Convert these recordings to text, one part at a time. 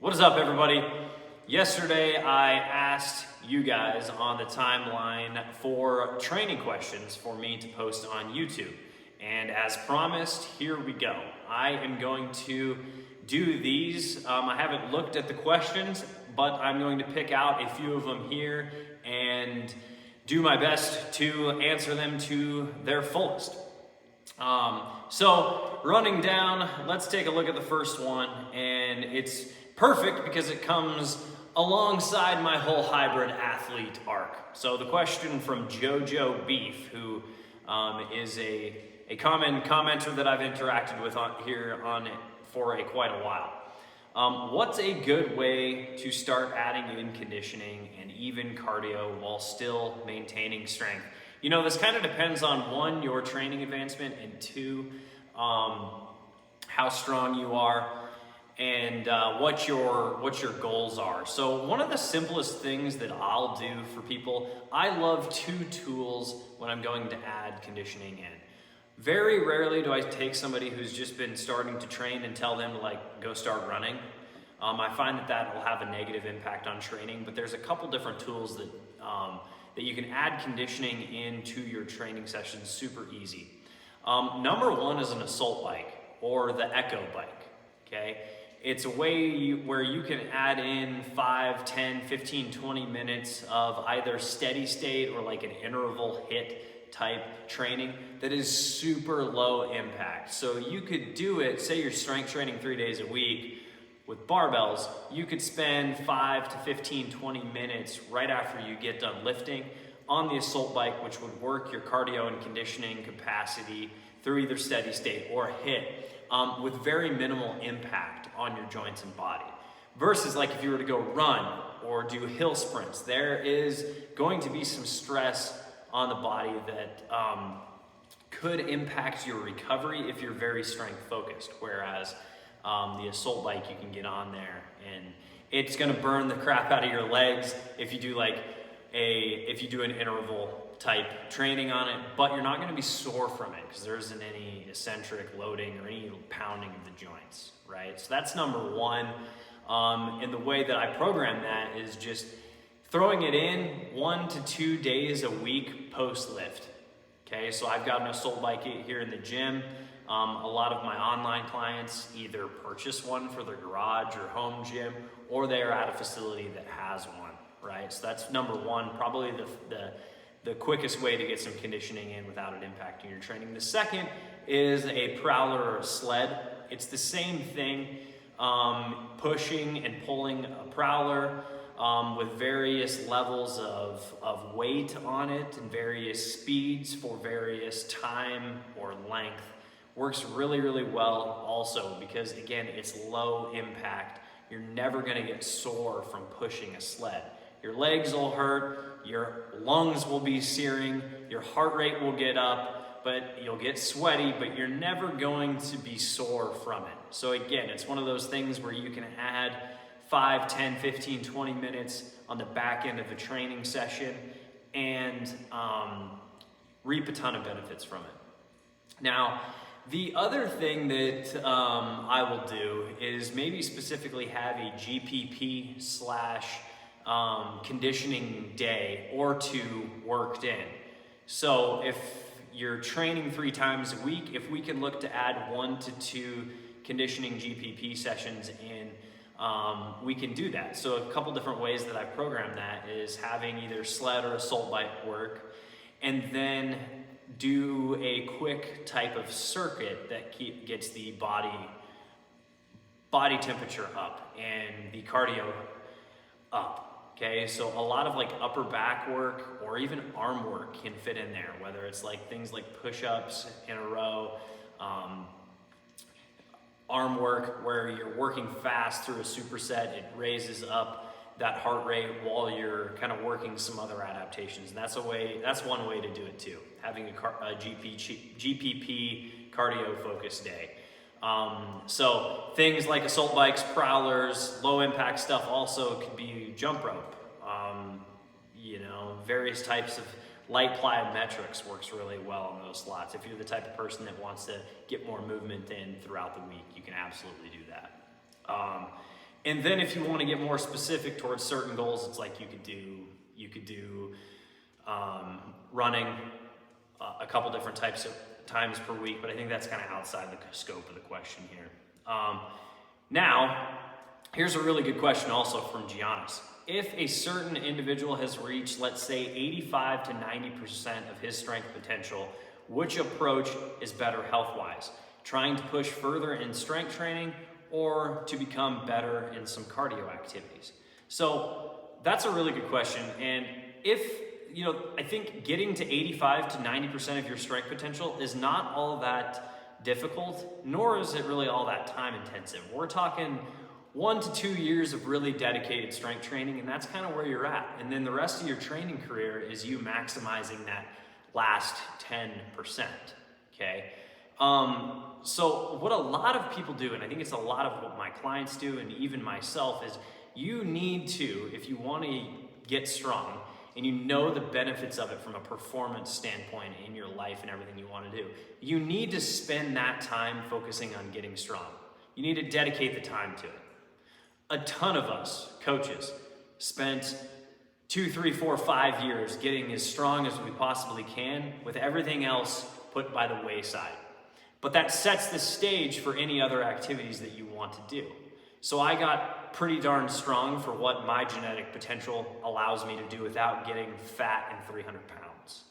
What is up, everybody? Yesterday I asked you guys on the timeline for training questions for me to post on YouTube. And as promised, here we go. I am going to do these. I haven't looked at the questions, but I'm going to pick out a few of them here and do my best to answer them to their fullest. So running down, let's take a look at the first one, and it's perfect because it comes alongside my whole hybrid athlete arc. So the question from Jojo Beef, who is a common commenter that I've interacted with here on it for quite a while. What's a good way to start adding in conditioning and even cardio while still maintaining strength? You know, this kind of depends on one, your training advancement, and two, how strong you are and what your goals are. So one of the simplest things that I'll do for people, I love two tools when I'm going to add conditioning in. Very rarely do I take somebody who's just been starting to train and tell them to go start running. I find that will have a negative impact on training, but there's a couple different tools that you can add conditioning into your training sessions super easy. Number one is an assault bike or the Echo bike, okay? It's a way where you can add in 5, 10, 15, 20 minutes of either steady state or like an interval hit type training that is super low impact. So you could do it, say you're strength training 3 days a week with barbells, you could spend 5 to 15, 20 minutes right after you get done lifting on the assault bike, which would work your cardio and conditioning capacity through either steady state or hit with very minimal impact on your joints and body. Versus like if you were to go run or do hill sprints, there is going to be some stress on the body that could impact your recovery if you're very strength focused. Whereas the assault bike, you can get on there and it's gonna burn the crap out of your legs if you do if you do an interval type training on it, but you're not gonna be sore from it because there isn't any eccentric loading or any pounding of the joints, right? So that's number one. And the way that I program that is just throwing it in 1 to 2 days a week post lift. Okay, so I've got an assault bike here in the gym. A lot of my online clients either purchase one for their garage or home gym, or they are at a facility that has one, right? So that's number one, probably the quickest way to get some conditioning in without it impacting your training. The second is a prowler or a sled. It's the same thing, pushing and pulling a prowler with various levels of weight on it and various speeds for various time or length. Works really, really well also because, again, it's low impact. You're never gonna get sore from pushing a sled. Your legs will hurt, your lungs will be searing, your heart rate will get up, but you'll get sweaty, but you're never going to be sore from it. So again, it's one of those things where you can add 5, 10, 15, 20 minutes on the back end of a training session and reap a ton of benefits from it. Now, the other thing that I will do is maybe specifically have a GPP / conditioning day or two worked in. So if you're training 3 times a week, if we can look to add 1 to 2 conditioning GPP sessions in, we can do that. So a couple different ways that I program that is having either sled or assault bike work, and then do a quick type of circuit that gets the body temperature up and the cardio up. Okay, so a lot of upper back work or even arm work can fit in there, whether it's things like push-ups in a row, arm work where you're working fast through a superset, it raises up that heart rate while you're kind of working some other adaptations. And that's one way to do it too, having a GPP cardio focused day. So things like assault bikes, prowlers, low impact stuff also could be jump rope. Various types of light plyometrics works really well in those slots. If you're the type of person that wants to get more movement in throughout the week, you can absolutely do that. And then if you want to get more specific towards certain goals, it's like you could do running a couple different types of times per week, but I think that's kind of outside the scope of the question here. Now, here's a really good question also from Giannis. If a certain individual has reached, let's say, 85 to 90% of his strength potential, which approach is better health-wise? Trying to push further in strength training or to become better in some cardio activities? So that's a really good question. And I think getting to 85 to 90% of your strength potential is not all that difficult, nor is it really all that time intensive. We're talking 1 to 2 years of really dedicated strength training, and that's kind of where you're at. And then the rest of your training career is you maximizing that last 10%, okay? So what a lot of people do, and I think it's a lot of what my clients do and even myself, is you need to, if you want to get strong and you know the benefits of it from a performance standpoint in your life and everything you want to do, you need to spend that time focusing on getting strong. You need to dedicate the time to it. A ton of us, coaches, spent 2, 3, 4, 5 years getting as strong as we possibly can with everything else put by the wayside. But that sets the stage for any other activities that you want to do. So I got pretty darn strong for what my genetic potential allows me to do without getting fat and 300 pounds.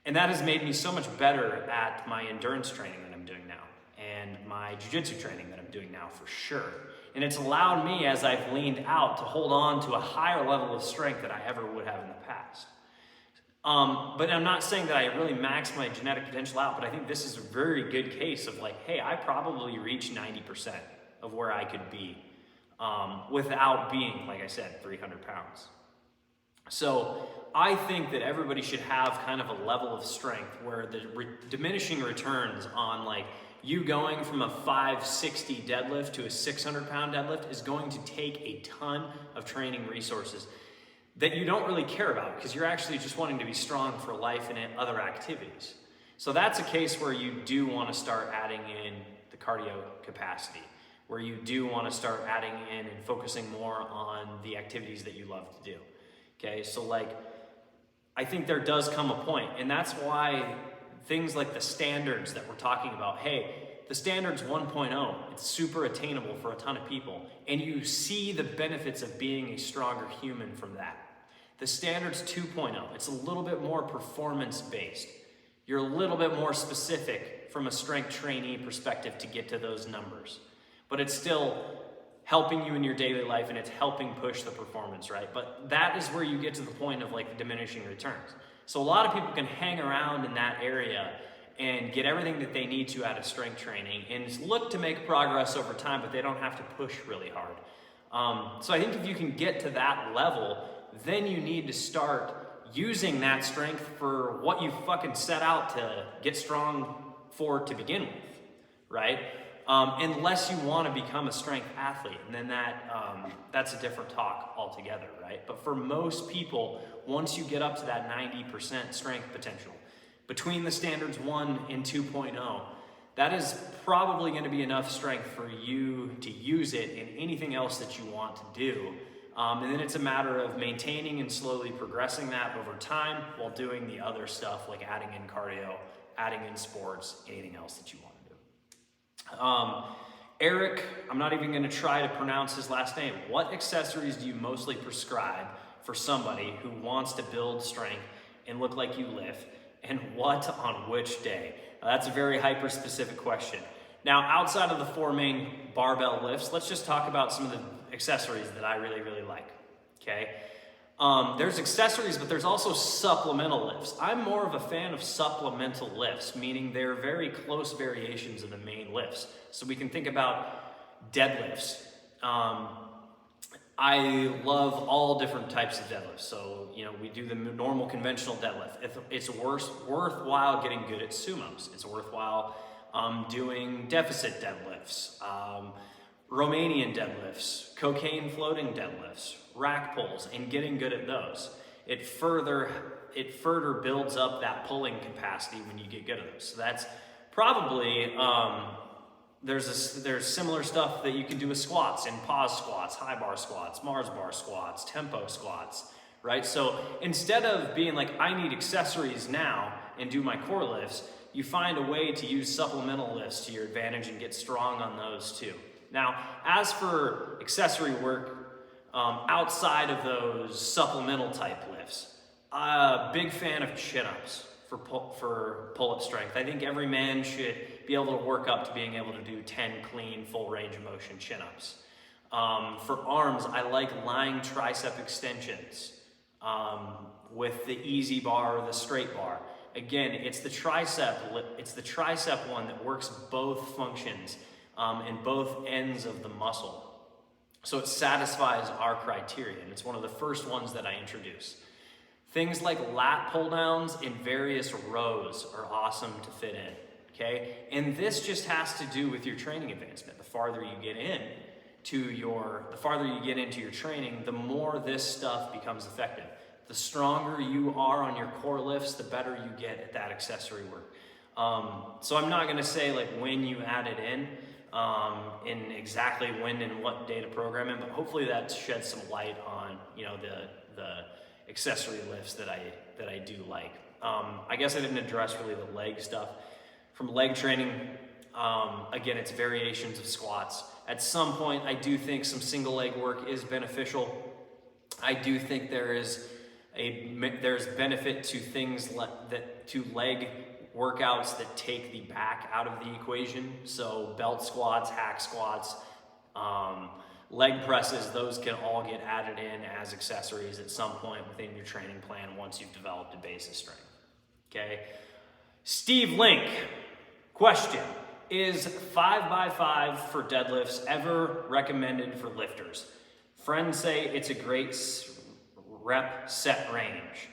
And that has made me so much better at my endurance training that I'm doing now and my jiu-jitsu training that I'm doing now for sure. And it's allowed me, as I've leaned out, to hold on to a higher level of strength than I ever would have in the past. But I'm not saying that I really maxed my genetic potential out, but I think this is a very good case of like, hey, I probably reached 90% of where I could be without being, like I said, 300 pounds. So I think that everybody should have kind of a level of strength where the diminishing returns on like you going from a 560 deadlift to a 600 pound deadlift is going to take a ton of training resources that you don't really care about because you're actually just wanting to be strong for life and other activities. So that's a case where you do want to start adding in the cardio capacity, where you do want to start adding in and focusing more on the activities that you love to do. Okay, so like, I think there does come a point, and that's why things like the standards that we're talking about, hey, the standards 1.0, it's super attainable for a ton of people, and you see the benefits of being a stronger human from that. The standards 2.0, it's a little bit more performance-based. You're a little bit more specific from a strength trainee perspective to get to those numbers, but it's still helping you in your daily life and it's helping push the performance, right? But that is where you get to the point of like the diminishing returns. So a lot of people can hang around in that area and get everything that they need to out of strength training and look to make progress over time, but they don't have to push really hard. So I think if you can get to that level, then you need to start using that strength for what you fucking set out to get strong for to begin with, right? Unless you want to become a strength athlete, and then that's a different talk altogether, right? But for most people, once you get up to that 90% strength potential, between the standards 1 and 2.0, that is probably going to be enough strength for you to use it in anything else that you want to do. And then it's a matter of maintaining and slowly progressing that over time while doing the other stuff like adding in cardio, adding in sports, anything else that you want to do. Eric, I'm not even going to try to pronounce his last name. What accessories do you mostly prescribe for somebody who wants to build strength and look like you lift? And what on which day? Now, that's a very hyper-specific question. Now, outside of the 4 main barbell lifts, let's just talk about some of the accessories that I really, really like, okay? There's accessories, but there's also supplemental lifts. I'm more of a fan of supplemental lifts, meaning they're very close variations of the main lifts. So we can think about deadlifts. I love all different types of deadlifts. So, we do the normal conventional deadlift. It's worthwhile getting good at sumos. It's worthwhile doing deficit deadlifts, Romanian deadlifts, cocaine floating deadlifts, rack pulls, and getting good at those. It further builds up that pulling capacity when you get good at those. So that's probably there's similar stuff that you can do with squats, in pause squats, high bar squats, Mars bar squats, tempo squats, right? So instead of being like, I need accessories now and do my core lifts, you find a way to use supplemental lifts to your advantage and get strong on those too. Now, as for accessory work, outside of those supplemental type lifts, big fan of chin-ups for pull-up strength. I think every man should be able to work up to being able to do 10 clean, full range of motion chin-ups. For arms, I like lying tricep extensions with the easy bar or the straight bar. Again, it's the tricep one that works both functions in both ends of the muscle. So it satisfies our criteria, and it's one of the first ones that I introduce. Things like lat pull downs in various rows are awesome to fit in, okay? And this just has to do with your training advancement. The farther you get into your training, the more this stuff becomes effective. The stronger you are on your core lifts, the better you get at that accessory work. So I'm not gonna say like when you add it in exactly when and what data programming, but hopefully that sheds some light on, you know, the accessory lifts that I do like. I guess I didn't address really the leg stuff. From leg training, again, it's variations of squats. At some point, I do think some single leg work is beneficial. I do think there's benefit to things to leg workouts that take the back out of the equation. So belt squats, hack squats, leg presses, those can all get added in as accessories at some point within your training plan once you've developed a base of strength, okay? Steve Link, question, is 5x5 for deadlifts ever recommended for lifters? Friends say it's a great rep set range.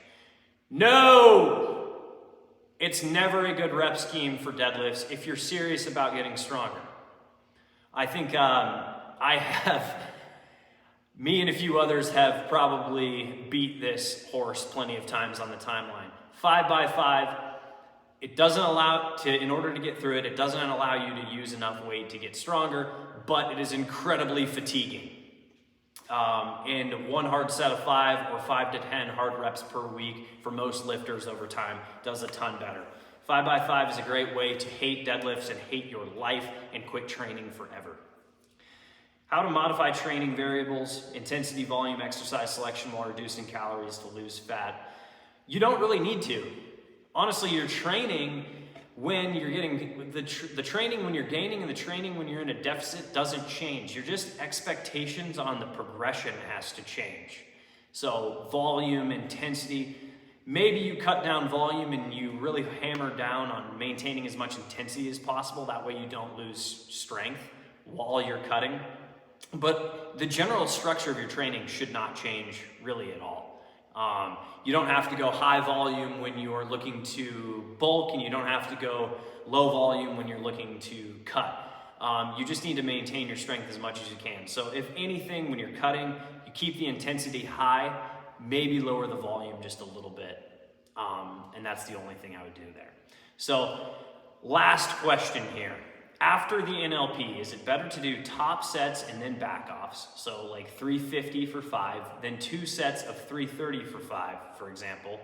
No! It's never a good rep scheme for deadlifts if you're serious about getting stronger. I think me and a few others have probably beat this horse plenty of times on the timeline. 5x5, it doesn't allow in order to get through it, it doesn't allow you to use enough weight to get stronger, but it is incredibly fatiguing. And one hard set of 5 or 5 to 10 hard reps per week for most lifters over time does a ton better. 5x5 is a great way to hate deadlifts and hate your life and quit training forever. How to modify training variables, intensity, volume, exercise selection while reducing calories to lose fat. You don't really need to. Honestly, your training when you're getting, the training when you're gaining and the training when you're in a deficit doesn't change. Your just expectations on the progression has to change. So volume, intensity, maybe you cut down volume and you really hammer down on maintaining as much intensity as possible. That way you don't lose strength while you're cutting. But the general structure of your training should not change really at all. You don't have to go high volume when you're looking to bulk, and you don't have to go low volume when you're looking to cut. You just need to maintain your strength as much as you can. So if anything, when you're cutting, you keep the intensity high, maybe lower the volume just a little bit. And that's the only thing I would do there. So last question here. After the NLP, is it better to do top sets and then back offs? So like 350 for 5, then 2 sets of 330 for 5, for example,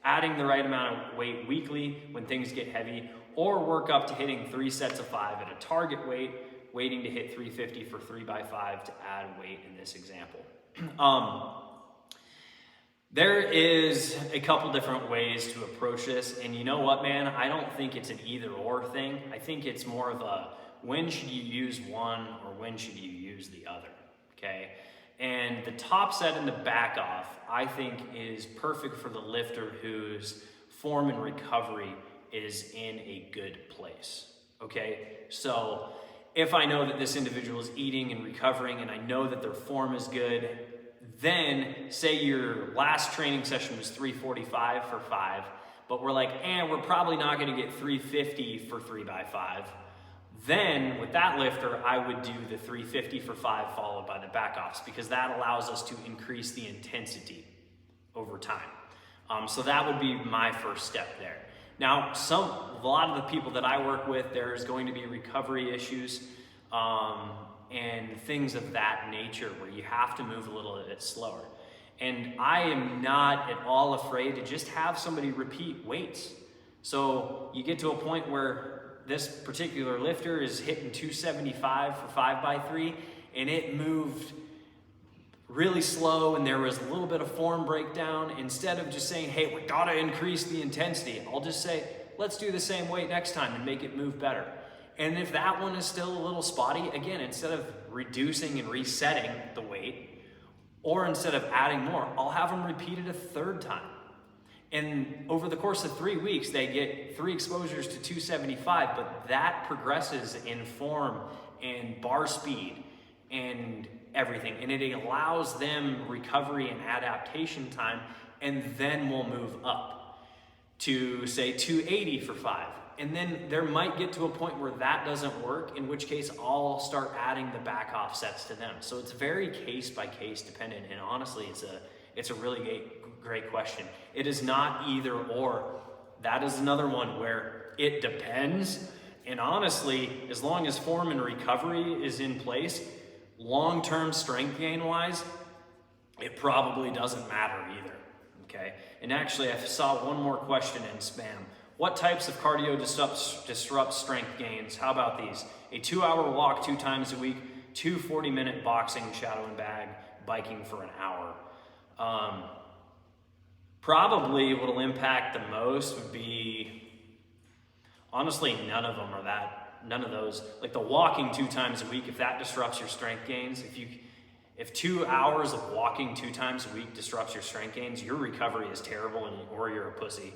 adding the right amount of weight weekly when things get heavy, or work up to hitting 3 sets of 5 at a target weight, waiting to hit 350 for 3x5 to add weight in this example. There is a couple different ways to approach this, and you know what, man? I don't think it's an either or thing. I think it's more of a when should you use one or when should you use the other, okay? And the top set and the back off, I think, is perfect for the lifter whose form and recovery is in a good place, okay? So if I know that this individual is eating and recovering and I know that their form is good, then say your last training session was 345 for 5, but we're like, we're probably not gonna get 350 for 3x5. Then with that lifter, I would do the 350 for 5 followed by the back offs, because that allows us to increase the intensity over time. So that would be my first step there. Now, a lot of the people that I work with, there's going to be recovery issues and things of that nature where you have to move a little bit slower. And I am not at all afraid to just have somebody repeat weights. So you get to a point where this particular lifter is hitting 275 for 5x3, and it moved really slow and there was a little bit of form breakdown. Instead of just saying, hey, we gotta increase the intensity, I'll just say, let's do the same weight next time and make it move better. And if that one is still a little spotty, again, instead of reducing and resetting the weight, or instead of adding more, I'll have them repeat it a third time. And over the course of 3 weeks, they get 3 exposures to 275, but that progresses in form and bar speed and everything. And it allows them recovery and adaptation time, and then we'll move up to say 280 for 5. And then there might get to a point where that doesn't work, in which case I'll start adding the back offsets to them. So it's very case by case dependent, and honestly, it's a really great question. It is not either or. That is another one where it depends. And honestly, as long as form and recovery is in place, long-term strength gain wise, it probably doesn't matter either, okay? And actually, I saw one more question in spam. What types of cardio disrupt strength gains? How about these? A 2-hour walk 2 times a week, 2 40-minute boxing, shadow and bag, biking for an hour. Probably what'll impact the most would be, honestly, none of those. Like the walking 2 times a week, if that disrupts your strength gains, if 2 hours of walking 2 times a week disrupts your strength gains, your recovery is terrible or you're a pussy.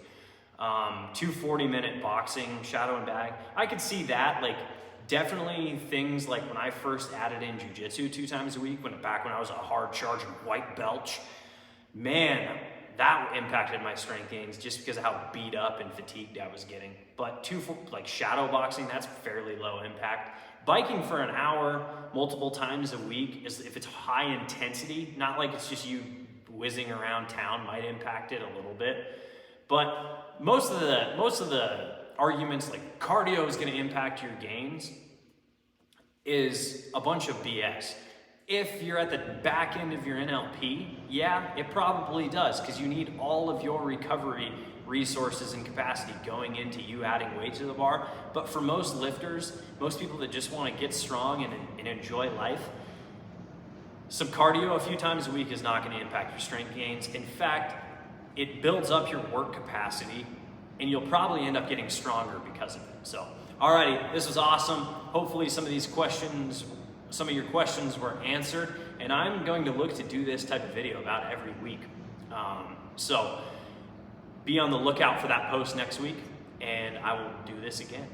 2 40-minute boxing, shadow and bag, I could see that. Like definitely things like when I first added in jiu-jitsu 2 times a week, back when I was a hard charging white belt, man, that impacted my strength gains just because of how beat up and fatigued I was getting. But like shadow boxing, that's fairly low impact. Biking for an hour multiple times a week, if it's high intensity, not like it's just you whizzing around town, might impact it a little bit. But most of the arguments like cardio is going to impact your gains is a bunch of BS. If you're at the back end of your NLP, yeah, it probably does, because you need all of your recovery resources and capacity going into you adding weight to the bar. But for most lifters, most people that just want to get strong and enjoy life, some cardio a few times a week is not going to impact your strength gains. In fact, it builds up your work capacity, and you'll probably end up getting stronger because of it. So, alrighty, this was awesome. Hopefully some of your questions were answered, and I'm going to look to do this type of video about every week. So be on the lookout for that post next week, and I will do this again.